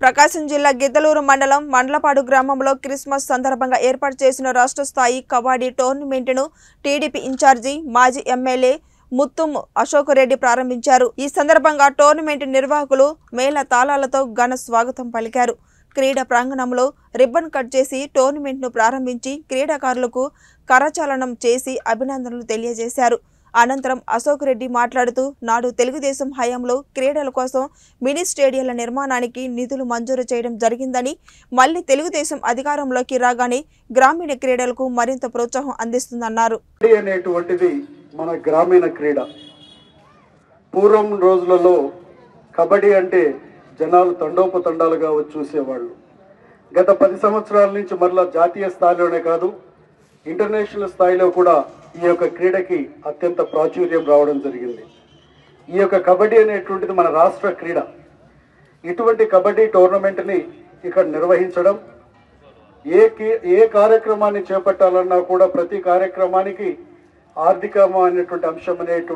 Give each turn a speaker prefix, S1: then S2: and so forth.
S1: ప్రకాశం జిల్లా గిద్దలూరు మండలం మండలపాడు గ్రామంలో క్రిస్మస్ సందర్భంగా ఏర్పాటు చేసిన రాష్ట్ర స్థాయి కబడ్డీ టోర్నమెంట్ను టీడీపీ ఇన్ఛార్జి మాజీ ఎమ్మెల్యే ముత్తుం అశోక్ రెడ్డి ప్రారంభించారు। ఈ సందర్భంగా టోర్నమెంట్ నిర్వాహకులు మేళ తాళాలతో ఘన స్వాగతం పలికారు। క్రీడా ప్రాంగణంలో రిబ్బన్ కట్ చేసి టోర్నమెంట్ను ప్రారంభించి క్రీడాకారులకు కరచాలనం చేసి అభినందనలు తెలియజేశారు। అనంతరం అశోక్ రెడ్డి మాట్లాడుతూ నాడు తెలుగుదేశం హయాంలో క్రీడల కోసం మినీ స్టేడియాల నిర్మాణానికి నిధులు మంజూరు చేయడం జరిగిందని, మళ్ళీ తెలుగుదేశం అధికారంలోకి రాగానే గ్రామీణ క్రీడలకు మరింత ప్రోత్సాహం అందిస్తుందన్నారు।
S2: అనేటువంటిది మన గ్రామీణ క్రీడ। పూర్వం రోజులలో కబడ్డీ అంటే జనాలు తండోపతండాలుగా వచ్చి చూసేవాళ్ళు। గత 10 సంవత్సరాల నుంచి మరలా జాతీయ స్థాయిలోనే కాదు ఇంటర్నేషనల్ స్థాయిలో కూడా ఈ యొక్క క్రీడకి అత్యంత ప్రాచుర్యం రావడం జరిగింది। ఈ యొక్క కబడ్డీ అనేటువంటిది మన రాష్ట్ర క్రీడ। ఇటువంటి కబడ్డీ టోర్నమెంట్ని ఇక్కడ నిర్వహించడం, ఏ కార్యక్రమాన్ని చేపట్టాలన్నా కూడా ప్రతి కార్యక్రమానికి ఆర్థికమైనటువంటి అంశం అనేటువంటి